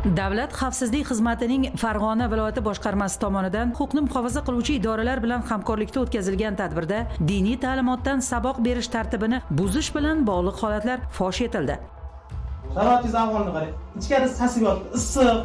Davlat xavfsizlik xizmatining Farg'ona viloyati boshqarmasi tomonidan huquqni muhofaza qiluvchi idoralar bilan hamkorlikda o'tkazilgan tadbirda diniy ta'limotdan saboq berish tartibini buzish bilan bog'liq holatlar fosh etildi. Sharoitingiz ahvolini qarang. Ichkarida sasib yotibdi, issiq,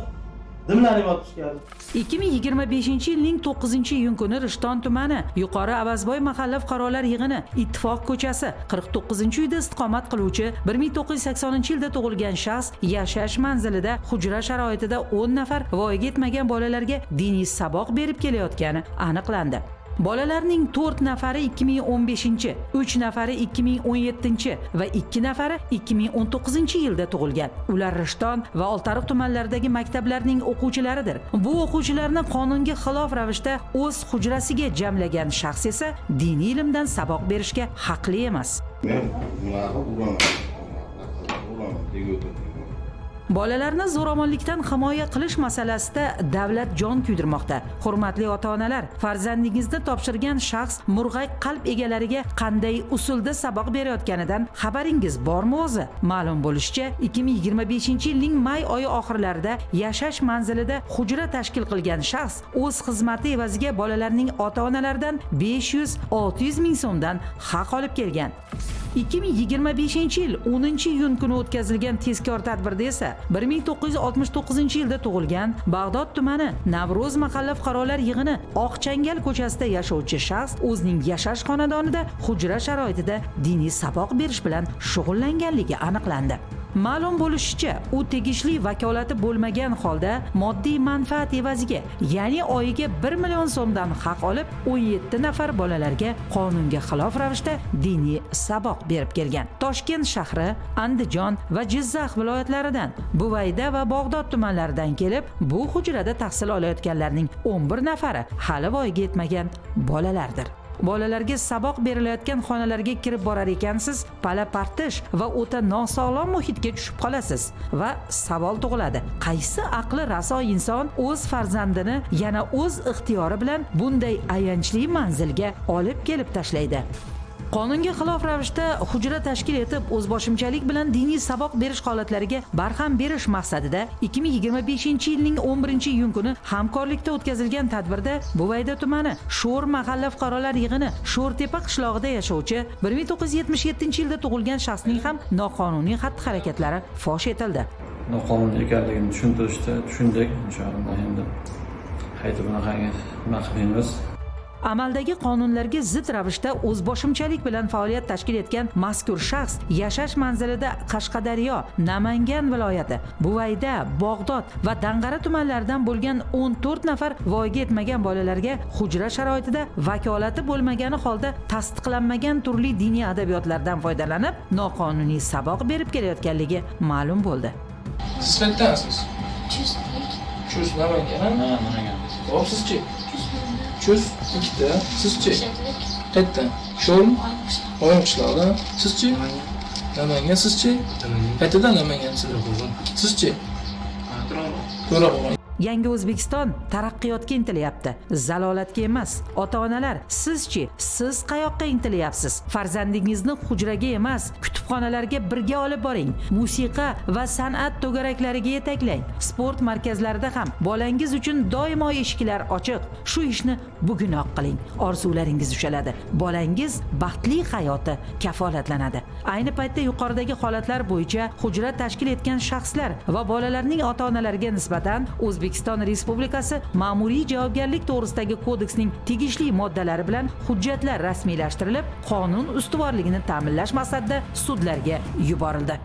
dimlanib yotibdi. 2025-yilning 9-iyun kuni Rishton tumani Yuqori Avazboy mahalla fuqarolar yig'ini Ittifoq ko'chasi 49-uyda istiqomat qiluvchi 1980-yilda tug'ilgan shaxs yashash manzilida hujra sharoitida 10 nafar voyaga yetmagan bolalarga diniy saboq berib kelayotgani aniqlandi. Bolalarning 4 nafari 2015, 3 nafari 2017 va 2 nafari 2019-yilda tug'ilgan. Ular Rishton va Oltiariq tumanlaridagi maktablarning o'quvchilaridir. Bu o'quvchilarni qonunga xilof ravishda o'z hujrasiga jamlagan shaxs esa diniy ilmdan saboq berishga haqli emas. Men bularni uraman. Bolalarni zo'ravonlikdan himoya qilish masalasida davlat jon kuydirmoqda. Hurmatli ota-onalar, farzandingizni topshirgan shaxs murg'ak qalb egalariga qanday usulda saboq berayotganidan xabaringiz bormi o'zi? Ma'lum bo'lishicha, 2025-yilning may oyi oxirlarida yashash manzilida hujra tashkil qilgan shaxs o'z xizmati evaziga bolalarning ota-onalaridan 500-600 ming so'mdan haq olib kelgan. 2025-yil 10-iyun kuni o'tkazilgan tezkor tadbirda esa 1969-yilda tug'ilgan Bag'dod tumani Navro'z mahalla fuqarolar yig'ini Oqchangal ko'chasida yashovchi shaxs o'zining yashash xonadonida hujra sharoitida diniy saboq berish bilan shug'ullanganligi aniqlandi. Ma'lum bo'lishicha, u tegishli vakolati bo'lmagan holda moddiy manfaat evaziga, ya'ni oyiga 1 million so'mdan haq olib, 17 nafar bolalarga qonunga xilof ravishda diniy saboq berib kelgan. Toshkent shahri, Andijon va Jizzax viloyatlaridan, Buvayda va Bag'dod tumanlaridan kelib, bu hujrada tahsil olayotganlarning 11 nafari hali voyaga yetmagan bolalardir. Bolalarga saboq berilayotgan xonalarga kirib borar ekansiz, pala-partish va o'ta nosog'lom muhitga tushib qolasiz va savol tug'iladi. Qaysi aqli raso inson o'z farzandini yana o'z ixtiyori bilan bunday ayanchli manzilga olib kelib tashlaydi? Qonunga xilof ravishda hujra tashkil etib, o'zboshimchalik bilan diniy saboq berish holatlariga barham berish maqsadida 2025-yilning 11-iyun kuni hamkorlikda o'tkazilgan tadbirda Buvayda tumani Sho'r mahalla fuqarolar yig'ini Sho'rtepa qishlog'ida yashovchi 1977-yilda tug'ilgan shaxsning ham noqonuniy xatti-harakatlari fosh etildi. Noqonuniy ekanligini tushuntirishdi, tushundik. Inshaalloh endi qayta bunaqangi nima qilmaymiz. Amaldagi qonunlarga zid ravishda o'zboshimchalik bilan faoliyat tashkil etgan mazkur shaxs yashash manzilida Qashqadaryo, Namangan viloyati, Buvayda, Bag'dod va Dang'ara tumanlaridan bo'lgan 14 nafar voyaga yetmagan bolalarga hujra sharoitida vakolati bo'lmagani holda tasdiqlanmagan turli diniy adabiyotlardan foydalanib, noqonuniy saboq berib kelayotganligi ma'lum bo'ldi. Siz qayerdansiz? Chus Namangan. Hop, sizchi? Chus ikkita. Sizchi? Qayerdan? Sho'rmi? Oyim qishlog'idan. Sizchi? Namangan. Sizchi? Qayerdan Namangan? Sizchi? To'raqo'rg'on. Yangi O'zbekiston taraqqiyotga intilyapti, zalolatga emas. Ota-onalar, sizchi, siz qayoqqa intilyapsiz? Farzandingizni hujraga emas, kutubxonalarga birga olib boring. Musiqa va san'at to'garaklariga yetaklang. Sport markazlarida ham bolangiz uchun doimo eshiklar ochiq. Shu ishni bugunoq qiling. Orzularingiz ushaladi. Bolangiz baxtli hayoti kafolatlanadi. Ayni paytda yuqoridagi holatlar bo'yicha hujra tashkil etgan shaxslar va bolalarning ota-onalariga nisbatan O'zbekiston Respublikasi Ma'muriy javobgarlik to'g'risidagi kodeksning tegishli moddalari bilan hujjatlar rasmiylashtirilib, qonun ustuvorligini ta'minlash maqsadida sudlarga yuborildi.